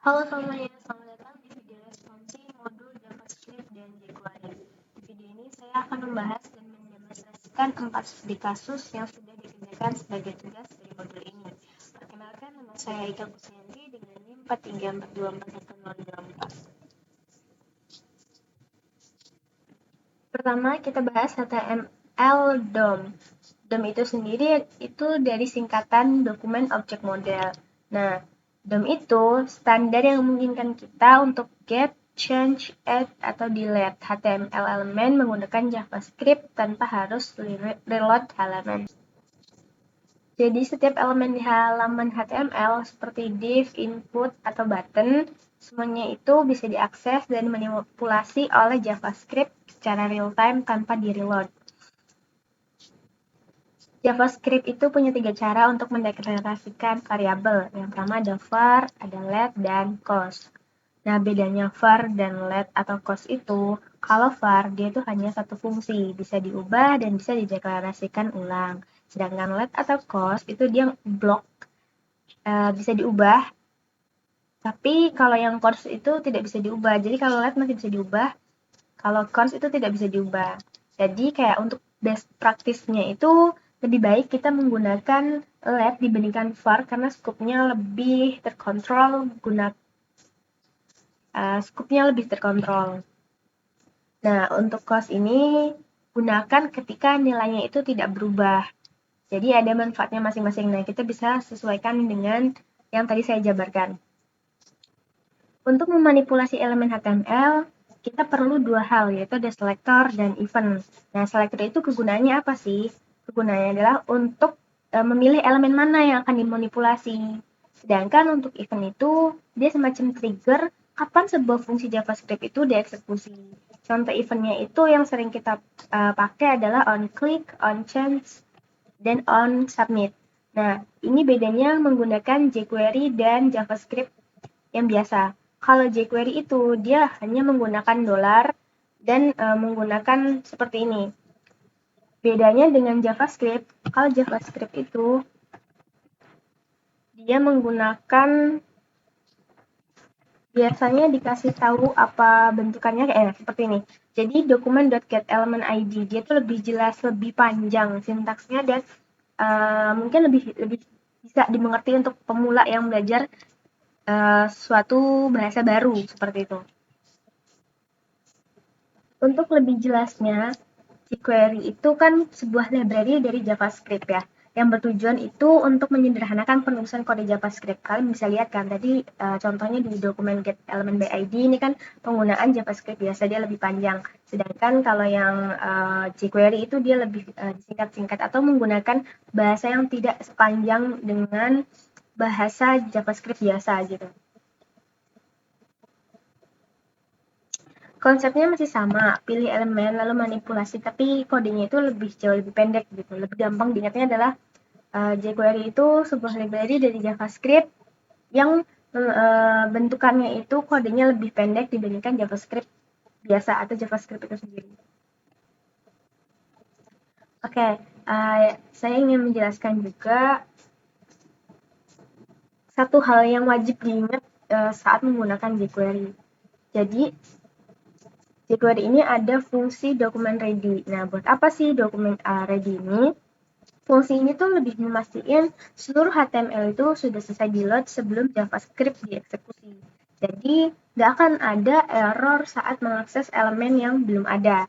Halo semuanya, selamat datang di video responsi modul JavaScript dan jQuery. Di video ini saya akan membahas dan mendemonstrasikan 4 studi kasus yang sudah dikerjakan sebagai tugas dari modul ini. Perkenalkan, nama saya Ika Kusyanti dengan NIM 434241024. Pertama, kita bahas HTML DOM. DOM itu sendiri itu dari singkatan dokumen objek model. Nah, DOM itu standar yang memungkinkan kita untuk get, change, add, atau delete HTML elemen menggunakan JavaScript tanpa harus reload halaman. Jadi setiap elemen di halaman HTML seperti div, input, atau button, semuanya itu bisa diakses dan dimanipulasi oleh JavaScript secara real-time tanpa di-reload. JavaScript itu punya 3 cara untuk mendeklarasikan variabel. Yang pertama ada var, ada let, dan cos. Nah, bedanya var dan let atau cos itu, kalau var dia itu hanya satu fungsi, bisa diubah dan bisa dideklarasikan ulang. Sedangkan let atau cos itu dia blok, bisa diubah. Tapi kalau yang cos itu tidak bisa diubah. Jadi kalau let masih bisa diubah, kalau cons itu tidak bisa diubah. Jadi kayak untuk best practice-nya itu lebih baik kita menggunakan let dibandingkan var karena skupnya lebih terkontrol skupnya lebih terkontrol. Nah, untuk cos ini gunakan ketika nilainya itu tidak berubah. Jadi ada manfaatnya masing-masing. Nah, kita bisa sesuaikan dengan yang tadi saya jabarkan. Untuk memanipulasi elemen HTML, kita perlu dua hal, yaitu ada selector dan event. Nah, selector itu kegunaannya apa sih? Kegunaannya adalah untuk memilih elemen mana yang akan dimanipulasi. Sedangkan untuk event itu, dia semacam trigger kapan sebuah fungsi JavaScript itu dieksekusi. Contoh eventnya itu yang sering kita pakai adalah onClick, onChange, dan onSubmit. Nah, ini bedanya menggunakan jQuery dan JavaScript yang biasa. Kalau jQuery itu dia hanya menggunakan $, dan menggunakan seperti ini. Bedanya dengan JavaScript, kalau JavaScript itu dia menggunakan biasanya dikasih tahu apa bentukannya seperti ini. Jadi dokumen.getElementId dia tuh lebih jelas, lebih panjang sintaksnya dan mungkin lebih bisa dimengerti untuk pemula yang belajar suatu bahasa baru seperti itu. Untuk lebih jelasnya, jQuery itu kan sebuah library dari JavaScript ya, yang bertujuan itu untuk menyederhanakan penulisan kode JavaScript. Kalian bisa lihat kan tadi contohnya di dokumen getElementBid ini kan penggunaan JavaScript biasa dia lebih panjang. Sedangkan kalau yang jQuery itu dia lebih disingkat-singkat atau menggunakan bahasa yang tidak sepanjang dengan bahasa JavaScript biasa gitu. Konsepnya masih sama, pilih elemen lalu manipulasi, tapi kodenya itu jauh lebih pendek gitu. Lebih gampang diingatnya adalah jQuery itu sebuah library dari JavaScript yang bentukannya itu kodenya lebih pendek dibandingkan JavaScript biasa atau JavaScript itu sendiri. Oke, saya ingin menjelaskan juga satu hal yang wajib diingat saat menggunakan jQuery. Jadi, jQuery ini ada fungsi dokumen ready. Nah, buat apa sih dokumen ready ini? Fungsi ini tuh lebih memastikan seluruh HTML itu sudah selesai di-load sebelum JavaScript dieksekusi. Jadi, nggak akan ada error saat mengakses elemen yang belum ada.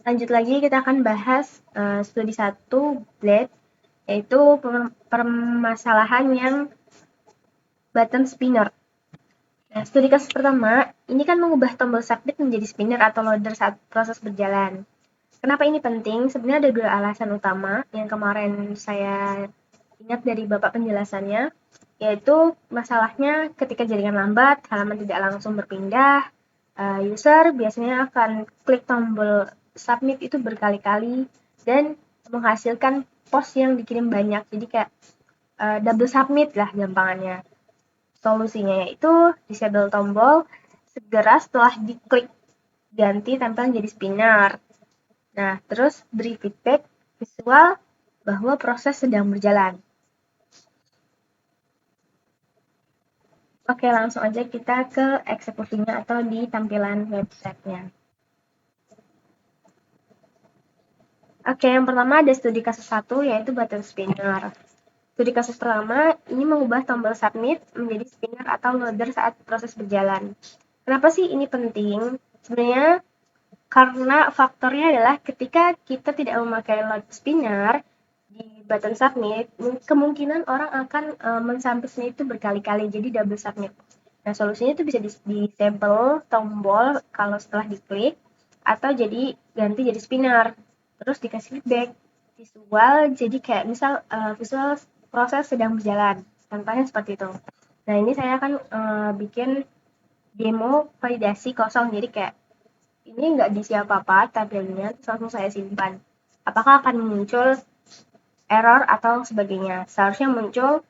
Lanjut lagi, kita akan bahas studi 1 Blade, yaitu permasalahan yang button spinner. Nah, studi kasus pertama, ini kan mengubah tombol submit menjadi spinner atau loader saat proses berjalan. Kenapa ini penting? Sebenarnya ada dua alasan utama yang kemarin saya ingat dari Bapak penjelasannya, yaitu masalahnya ketika jaringan lambat, halaman tidak langsung berpindah, user biasanya akan klik tombol submit itu berkali-kali dan menghasilkan post yang dikirim banyak. Jadi kayak double submit lah gampangannya. Solusinya yaitu disable tombol segera setelah diklik, ganti tempel jadi spinner. Nah, terus beri feedback visual bahwa proses sedang berjalan. Oke, langsung aja kita ke eksekusinya atau di tampilan websitenya. Oke, yang pertama ada studi kasus 1, yaitu button spinner. Studi kasus pertama, ini mengubah tombol submit menjadi spinner atau loader saat proses berjalan. Kenapa sih ini penting? Sebenarnya karena faktornya adalah ketika kita tidak memakai load spinner di button submit, kemungkinan orang akan mensubmitnya itu berkali-kali, jadi double submit. Nah, solusinya itu bisa disable tombol kalau setelah diklik, atau jadi ganti jadi spinner, terus dikasih feedback visual, jadi kayak misal visual proses sedang berjalan, contohnya seperti itu. Nah, ini saya akan bikin demo validasi kosong, jadi kayak ini nggak diisi apa-apa tabelnya, terus langsung saya simpan. Apakah akan muncul error atau sebagainya? Seharusnya muncul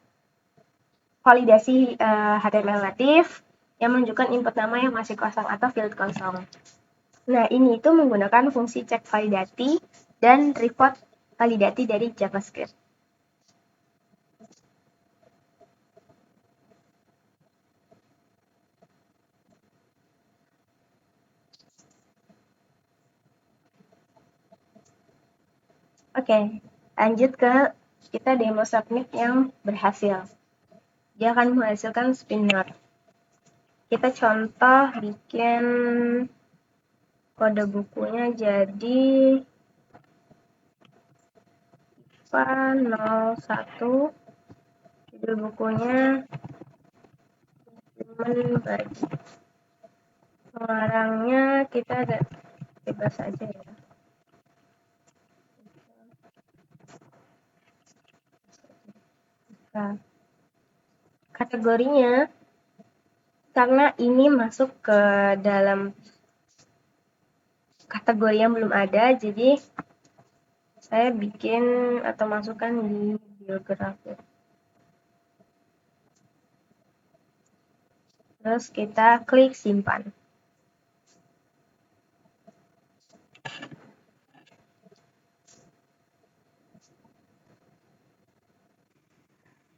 validasi HTML native yang menunjukkan input nama yang masih kosong atau field kosong. Nah, ini itu menggunakan fungsi cek validati dan report validati dari JavaScript. Oke, lanjut ke kita demo submit yang berhasil. Dia akan menghasilkan spinner. Kita contoh bikin kode bukunya jadi IPA 01, judul bukunya Human Body. Pengarangnya kita ada bebas aja ya. Nah, kategorinya karena ini masuk ke dalam kategori yang belum ada, jadi saya bikin atau masukkan di biografi. Terus kita klik simpan.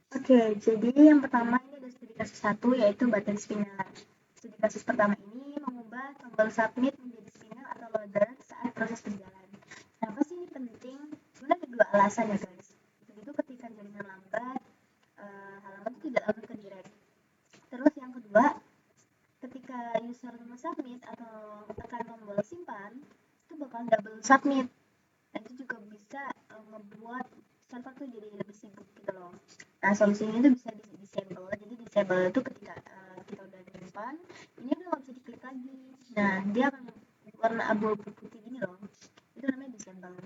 Oke, jadi yang pertama ini ada studi kasus 1, yaitu button spinner. Studi kasus pertama ini mengubah tombol submit menjadi spinner atau loader saat proses berjalan. Kenapa sih ini penting? Sebenarnya ada dua alasan ya guys. Itu ketika jaringan lambat, halaman itu tidak langsung ke direct. Terus yang kedua, ketika user submit atau tekan tombol simpan, itu bakal double submit. Nah, itu juga bisa ngebuat server tuh jadi lebih sibuk gitu loh. Nah, solusinya itu bisa di disable. Jadi disable itu ketika kita udah simpan, ini udah nggak bisa diklik lagi. Nah, dia akan warna abu-abu putih gini loh. Itu namanya disable.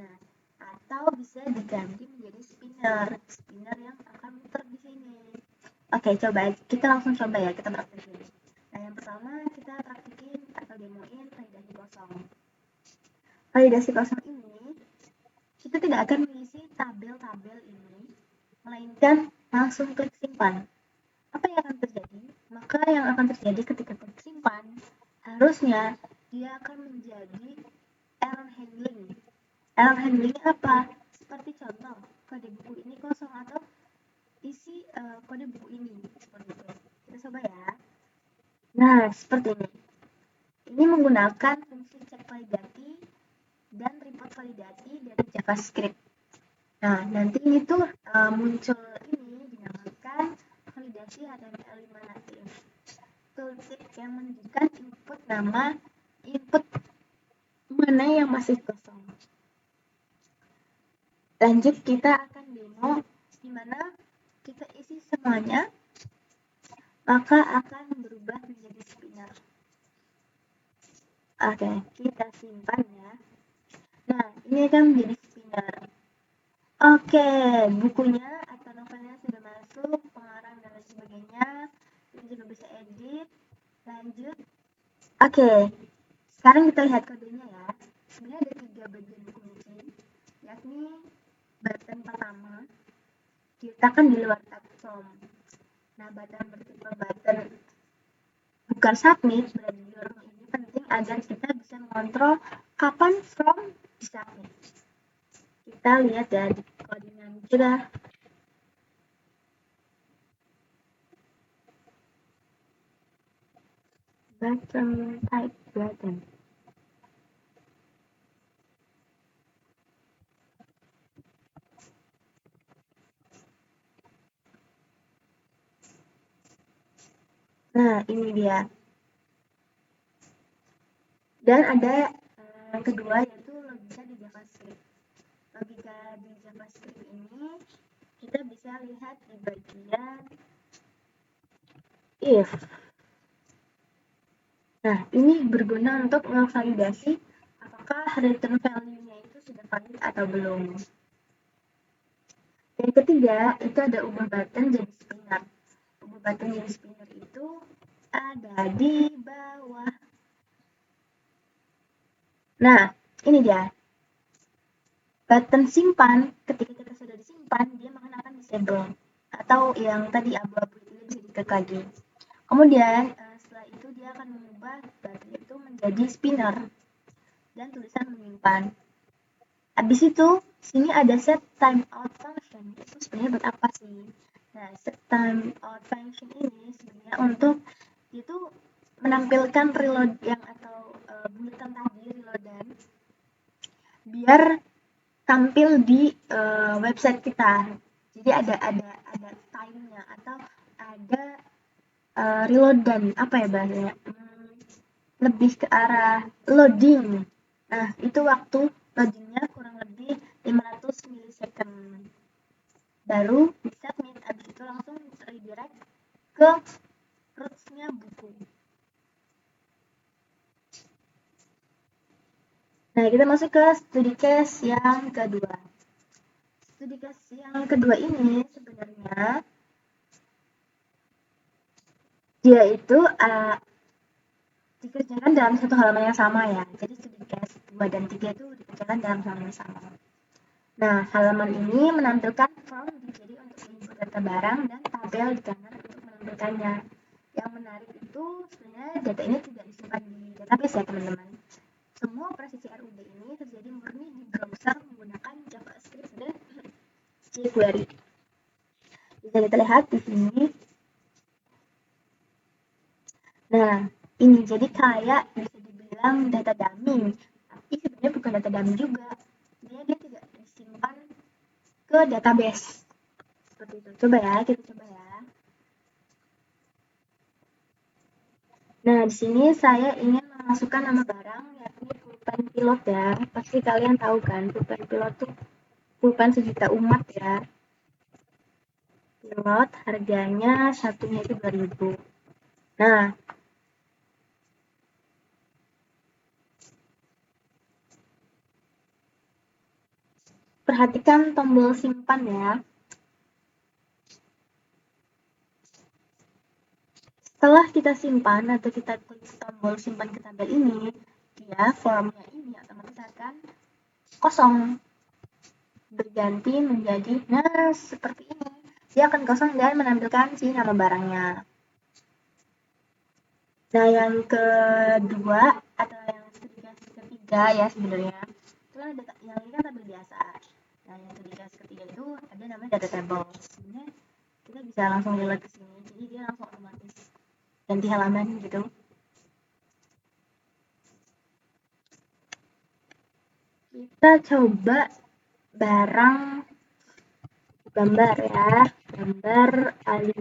Nah, atau bisa diganti menjadi spinner. Spinner yang akan muter di sini. Oke, coba kita langsung coba ya, kita praktekin. Nah, yang pertama kita praktekin atau demoin validasi kosong. Validasi kosong ini kita tidak akan mengisi tabel-tabel ini, melainkan langsung klik simpan. Apa yang akan terjadi? Maka yang akan terjadi ketika klik simpan, harusnya dia akan menjadi error handling. Error handling apa? Seperti contoh, kode buku ini kosong atau isi kode buku ini. Seperti itu. Kita coba ya. Nah, seperti ini. Ini menggunakan fungsi cek validati dan report validati dari JavaScript. Nah, nanti ini tuh muncul ini dinamakan validasi HTML5 native. Tooltip yang menunjukkan input nama, input mana yang masih kosong. Lanjut kita akan demo di mana kita isi semuanya, maka akan berubah menjadi spinner. Oke, kita simpan ya. Nah, ini akan menjadi spinner. Oke, bukunya atau novelnya sudah masuk, pengarang dan lain sebagainya. Ini juga bisa edit. Lanjut. Oke, sekarang kita lihat kodenya ya. Sebenarnya ada 3 bagian kunci, yakni button pertama diletakkan di luar tab home. Nah, button bertipe button bukan submit berada di luar ini penting agar kita bisa mengontrol kapan from di submit. Kita lihat ya di kodenya juga. button type button. Nah, ini dia. Dan ada yang kedua yaitu logika di JavaScript. Logika di JavaScript ini kita bisa lihat di bagian if. Nah, ini berguna untuk memvalidasi apakah return value-nya itu sudah valid atau belum. Yang ketiga, itu ada ubah button jadi spinner. Ubah button jadi spinner itu ada di bawah. Nah, ini dia. Button simpan, ketika kita sudah disimpan, dia akan disable. Atau yang tadi abu-abu itu bisa di-click lagi. Kemudian, setelah itu dia akan mengubah button itu menjadi spinner. Dan tulisan menyimpan. Habis itu, sini ada set timeout function. Itu sebenarnya buat apa sih? Nah, set timeout function ini sebenarnya untuk itu menampilkan reload yang atau bulletin tadi reloadan biar tampil di website kita. Jadi ada time-nya atau ada reloadan apa ya bahasanya? Lebih ke arah loading. Nah, itu waktu loadingnya kurang lebih 500 milisecond. Baru di submit, habis itu langsung redirect ke roots-nya buku. Nah, kita masuk ke studi case yang kedua. Studi case yang kedua ini sebenarnya dia itu dikerjakan dalam satu halaman yang sama ya. Jadi studi case 2 dan 3 itu dikerjakan dalam halaman yang sama. Nah, halaman ini menampilkan form jadi untuk input data barang dan tabel di kanan untuk menampilkannya. Yang menarik itu sebenarnya data ini tidak disimpan di database ya teman-teman. Semua operasi CRUD ini terjadi murni di browser menggunakan JavaScript dan jQuery. Bisa kita lihat di sini. Nah, ini jadi kayak bisa dibilang data dummy, tapi sebenarnya bukan data dummy juga. Dia tidak disimpan ke database. Seperti itu. Coba ya, kita coba ya. Nah, di sini saya ingin memasukkan nama barang yakni pulpen pilot ya. Pasti kalian tahu kan, pulpen pilot tuh pulpen sejuta umat ya. Pilot harganya satunya itu 2.000. Nah, perhatikan tombol simpan ya. Setelah kita simpan atau kita klik tombol simpan ke tabel ini, dia formnya ini otomatis akan kosong. Berganti menjadi, nah seperti ini. Dia akan kosong dan menampilkan si nama barangnya. Nah, yang kedua atau yang ketiga ya sebenarnya, itu kan ada yang ini kan tabel biasa. Nah, yang ketiga itu ada namanya data table. Sebenarnya kita bisa langsung lihat ke sini, jadi dia langsung otomatis ganti halaman gitu. Kita coba barang gambar ya, gambar A5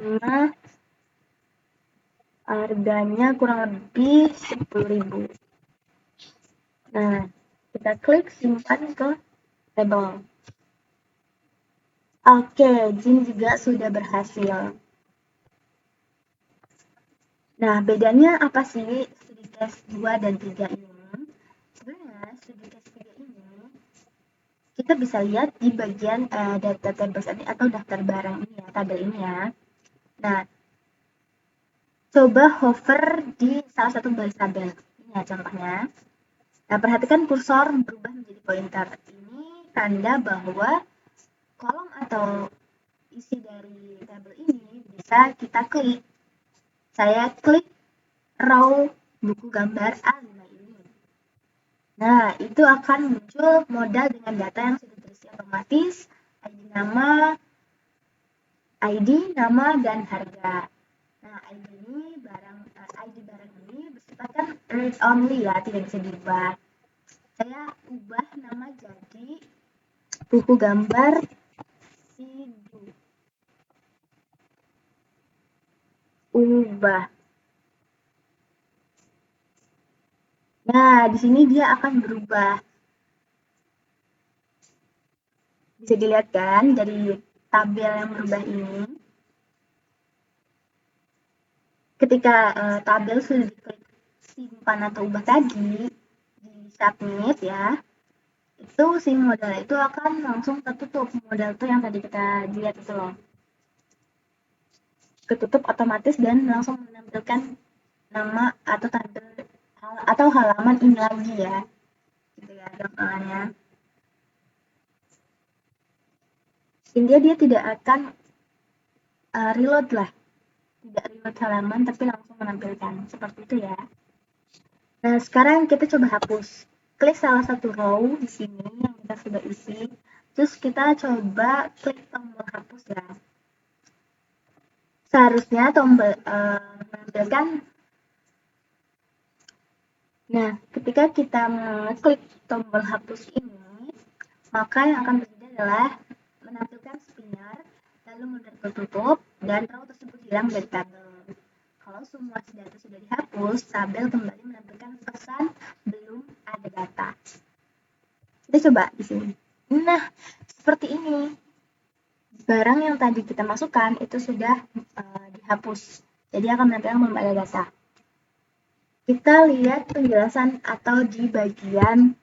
harganya kurang lebih 10.000. Nah, kita klik simpan ke table. Oke, Jin juga sudah berhasil. Nah, bedanya apa sih studi case 2 dan 3 ini? Sebenarnya studi case 3 ini kita bisa lihat di bagian data tables atau daftar barang ini ya, tabel ini ya. Nah, coba hover di salah satu baris tabel. Ini ya contohnya. Nah, perhatikan kursor berubah menjadi pointer. Ini tanda bahwa kolom atau isi dari tabel ini bisa kita klik. Saya klik row buku gambar A5 ini. Nah, itu akan muncul modal dengan data yang sudah terisi otomatis, ID nama, dan harga. Nah, ID barang ini read only ya, tidak bisa diubah. Saya ubah nama jadi buku gambar Sidu. Ubah. Nah, di sini dia akan berubah. Bisa dilihat kan dari tabel yang berubah ini. Ketika tabel sudah diklik simpan atau ubah tadi, di submit ya, itu si modal itu akan langsung tertutup. Modal itu yang tadi kita lihat itu loh. Ketutup otomatis dan langsung menampilkan nama atau tabel atau halaman ini lagi ya. Gitu ya gampangannya. Sehingga dia tidak akan reload lah. Tidak reload halaman tapi langsung menampilkan. Seperti itu ya. Nah, sekarang kita coba hapus. Klik salah satu row di sini yang kita sudah isi. Terus kita coba klik tombol hapus ya. Seharusnya tombol menampilkan. Nah, ketika kita mengklik tombol hapus ini, maka yang akan terjadi adalah menampilkan spinner, lalu modal tertutup, dan row tersebut hilang dari tabel. Kalau semua data sudah dihapus, tabel kembali menampilkan pesan belum ada data. Kita coba di sini. Nah, seperti ini. Barang yang tadi kita masukkan itu sudah dihapus. Jadi akan menampilkan belum ada data. Kita lihat penjelasan atau di bagian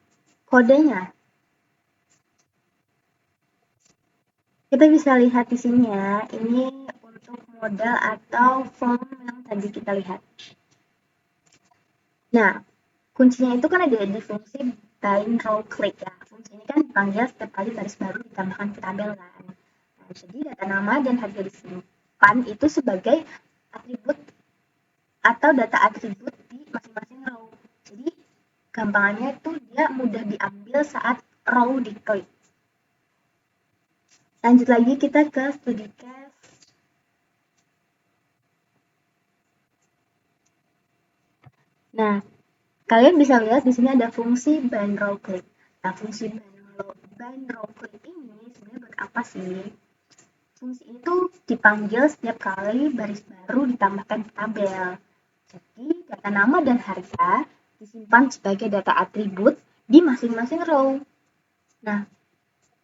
kodenya. Kita bisa lihat di sini ya, ini untuk modal atau form yang tadi kita lihat. Nah, kuncinya itu kan ada di fungsi bind row click ya. Fungsi ini kan dipanggil setiap kali baris baru ditambahkan ke tabel kan. Nah, jadi data nama dan harga disimpan itu sebagai atribut atau data atribut di masing-masing row. Jadi gampangannya itu dia mudah diambil saat row diklik. Lanjut lagi kita ke studi case. Nah, kalian bisa lihat di sini ada fungsi bind row click. Nah, fungsi bind row click ini sebenarnya buat apa sih? Fungsi itu dipanggil setiap kali baris baru ditambahkan ke tabel. Jadi, data nama dan harga disimpan sebagai data atribut di masing-masing row. Nah,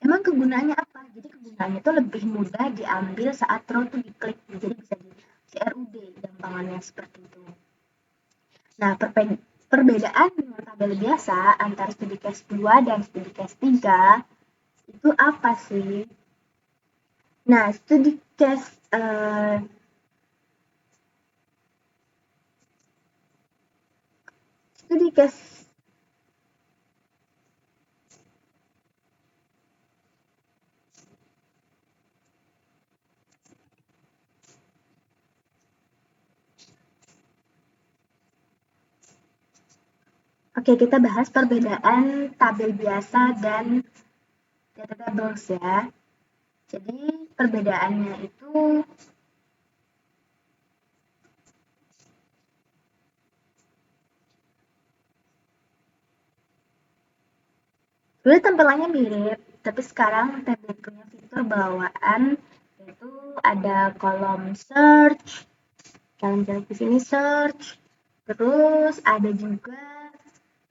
emang kegunaannya apa? Jadi kegunaannya itu lebih mudah diambil saat row itu diklik. Jadi bisa di CRUD gampangannya seperti itu. Nah, perbedaan dengan tabel biasa antara studi case 2 dan studi case 3 itu apa sih? Nah, studi case Oke, kita bahas perbedaan tabel biasa dan data tables ya. Jadi perbedaannya itu sebenarnya tampilannya mirip, tapi sekarang tabel punya fitur bawaan yaitu ada kolom search. Kalian cari di sini search. Terus ada juga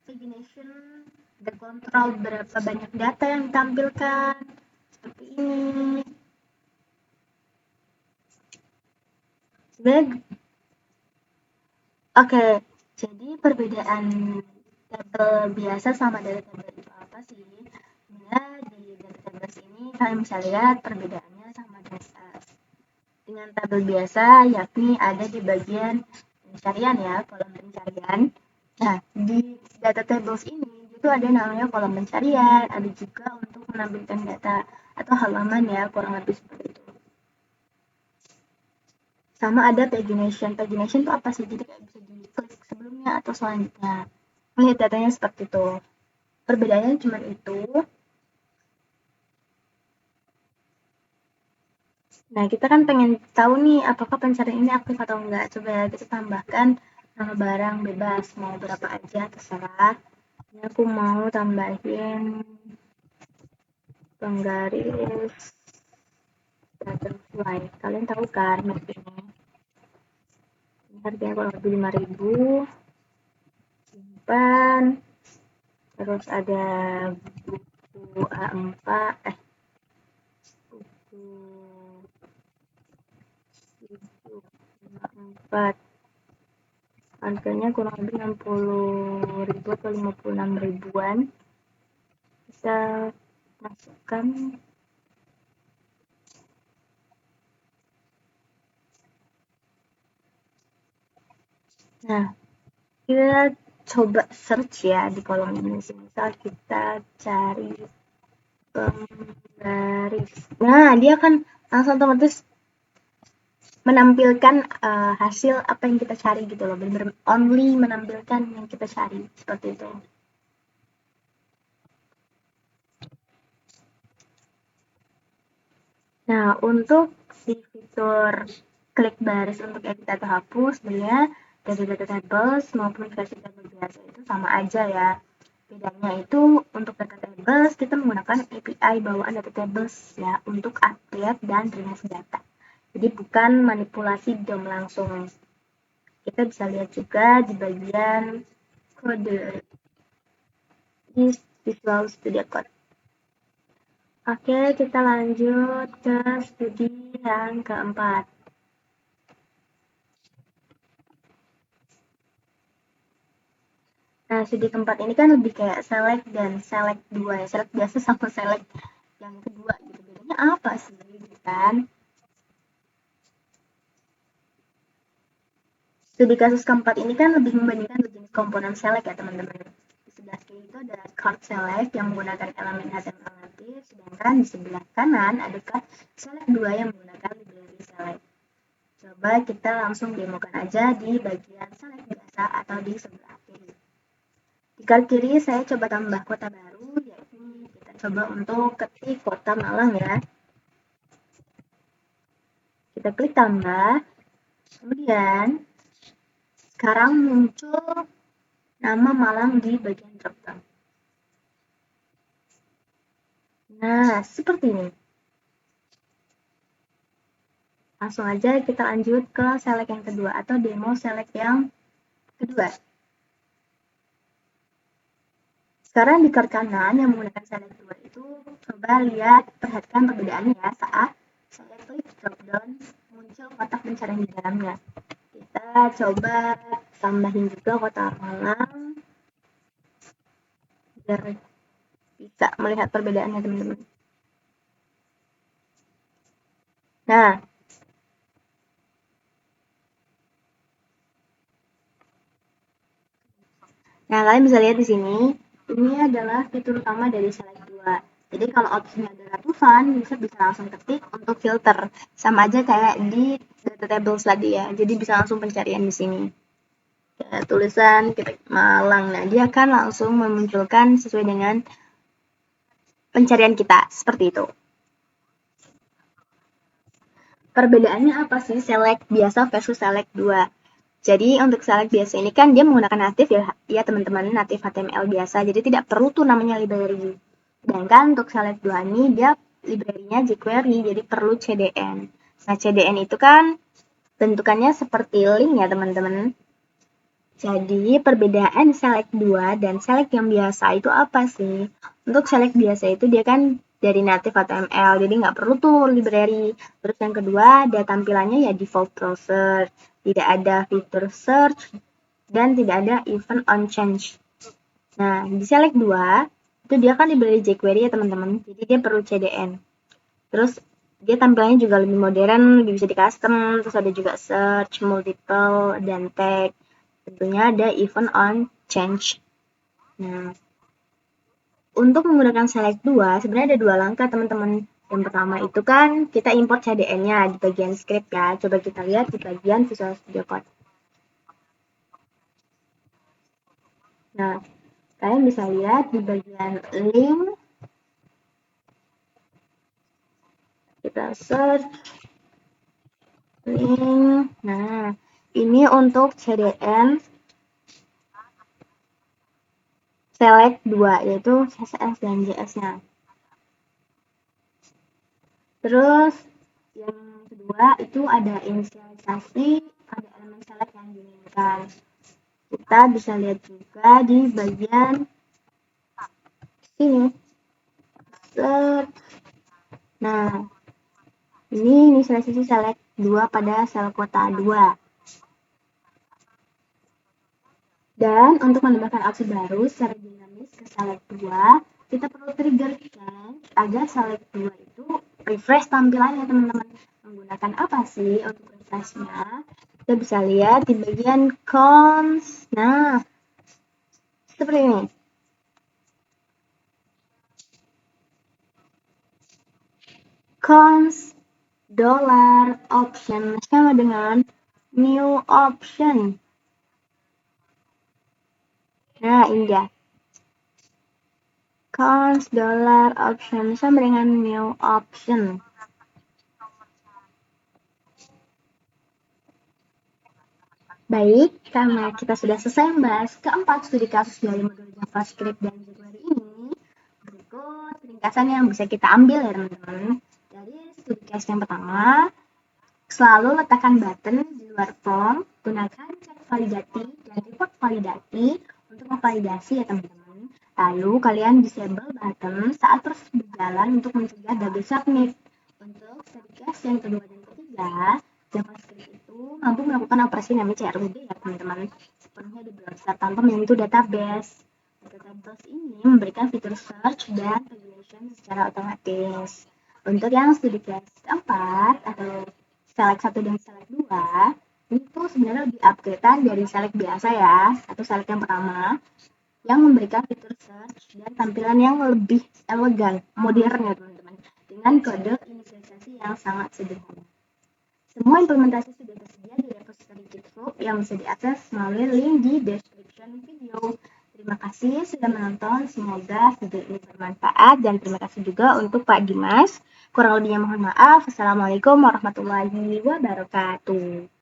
pagination, ada kontrol berapa banyak data yang ditampilkan. Seperti ini. Sebenarnya oke, jadi perbedaan tabel biasa sama data tabel itu apa sih? Sebenarnya di data tabel ini kalian bisa lihat perbedaannya sama dengan tabel biasa, yakni ada di bagian pencarian ya, kolom pencarian. Nah, di data tables ini itu ada namanya kolom pencarian, ada juga untuk menampilkan data atau halaman ya, kurang lebih seperti itu. Sama ada pagination. Pagination itu apa sih? Jadi kayak bisa diklik sebelumnya atau selanjutnya. Melihat datanya seperti itu. Perbedaannya cuma itu. Nah, kita kan pengen tahu nih apakah pencarian ini aktif atau enggak. Coba kita tambahkan Nama barang bebas, mau berapa aja terserah. Ini aku mau tambahin penggaris butterfly. Kalian tahu kan merek ini? Ini harganya kurang lebih 5.000. Simpan. Terus ada buku A4, buku 54. Harganya kurang lebih 60.000 atau 56 ribuan. Bisa masukkan. Nah, kita coba search ya di kolom ini. Misal kita cari penggaris. Nah, dia akan langsung otomatis menampilkan hasil apa yang kita cari gitu loh. Benar-benar only menampilkan yang kita cari seperti itu. Nah, untuk di fitur klik baris untuk edit atau hapus, sebenarnya dari data tables maupun versi table biasa itu sama aja ya. Bedanya itu untuk data tables kita menggunakan API bawaan data tables ya untuk update dan drainase data. Jadi bukan manipulasi DOM langsung. Kita bisa lihat juga di bagian kode di Visual Studio Code. Oke, kita lanjut ke studi yang keempat. Nah, studi keempat ini kan lebih kayak select dan select 2 ya. Select biasa sama select yang kedua gitu. Bedanya apa sih gitu kan? Studi kasus keempat ini kan lebih membandingkan jenis komponen select ya teman-teman. Di sebelah kiri itu ada card select yang menggunakan elemen HTML native, sedangkan di sebelah kanan ada card select 2 yang menggunakan library select. Coba kita langsung demokan aja di bagian select biasa atau di sebelah kiri. Di card kiri saya coba tambah kota baru, yaitu kita coba untuk ketik kota Malang ya. Kita klik tambah, kemudian sekarang muncul nama Malang di bagian dropdown. Nah, seperti ini. Langsung aja kita lanjut ke select yang kedua atau demo select yang kedua. Sekarang di card kanan yang menggunakan select 2 itu coba lihat, perhatikan perbedaannya ya saat saya klik dropdown muncul kotak pencarian di dalamnya. Kita coba tambahin juga kota Malang biar bisa melihat perbedaannya teman-teman. Nah, kalian bisa lihat di sini, ini adalah fitur utama dari select 2. Jadi kalau opsinya ada ratusan, bisa langsung ketik untuk filter. Sama aja kayak di data tables tadi ya. Jadi bisa langsung pencarian di sini. Ya, tulisan ketik Malang. Nah, dia akan langsung memunculkan sesuai dengan pencarian kita. Seperti itu. Perbedaannya apa sih select biasa versus select 2? Jadi untuk select biasa ini kan dia menggunakan native ya teman-teman, native HTML biasa. Jadi tidak perlu tuh namanya library. Sedangkan untuk select 2 ini dia library-nya jQuery, jadi perlu CDN. Nah, CDN itu kan bentukannya seperti link ya teman-teman. Jadi perbedaan select 2 dan select yang biasa itu apa sih? Untuk select biasa itu dia kan dari native HTML, jadi nggak perlu tuh library. Terus yang kedua, ada tampilannya ya default browser, tidak ada fitur search, dan tidak ada event on change. Nah, di select 2, itu dia kan library jQuery ya teman-teman, jadi dia perlu CDN. Terus dia tampilannya juga lebih modern, lebih bisa di custom, terus ada juga search, multiple, dan tag. Tentunya ada event on change. Nah, untuk menggunakan select 2, sebenarnya ada 2 langkah teman-teman. Yang pertama itu kan kita import CDN-nya di bagian script ya. Coba kita lihat di bagian Visual Studio Code. Nah, kalian bisa lihat di bagian link. Kita search link. Nah, Ini untuk CDN select 2, yaitu CSS dan JS-nya. Terus yang kedua itu ada inisialisasi pada elemen select yang diinginkan. Kita bisa lihat juga di bagian sini. Nah, ini inisialisasi select 2 pada sel kota 2. Dan untuk menambahkan opsi baru secara dinamis ke select 2, kita perlu trigger change agar select 2 itu refresh tampilannya, teman-teman. Menggunakan apa sih untuk refreshnya? Kita bisa lihat di bagian cons. Nah, seperti ini. Cons $option sama dengan new option. Nah, ini dia. Cons $option sama dengan new option. Baik, karena kita sudah selesai membahas keempat studi kasus dari modul JavaScript dan jQuery ini, berikut ringkasan yang bisa kita ambil ya teman-teman. Dari studi case yang pertama, selalu letakkan button di luar form, gunakan cek validati dan report validati untuk memvalidasi ya teman-teman. Lalu kalian disable button saat proses berjalan untuk mencegah double submit. Untuk studi case yang kedua dan ketiga, JavaScript itu mampu melakukan operasi namanya CRUD ya teman-teman, sepenuhnya di browser tanpa menyentuh database. Database ini memberikan fitur search dan regulation secara otomatis. Untuk yang studi case keempat atau select 1 dan select 2 itu sebenarnya lebih upgradean dari select biasa ya, atau select yang pertama yang memberikan fitur search dan tampilan yang lebih elegan, modern ya teman-teman, dengan kode inisialisasi yang sangat sederhana. Semua implementasi sudah tersedia di repository GitHub yang bisa diakses melalui link di description video. Terima kasih sudah menonton, semoga video ini bermanfaat, dan terima kasih juga untuk Pak Dimas. Kurang lebihnya mohon maaf. Assalamualaikum warahmatullahi wabarakatuh.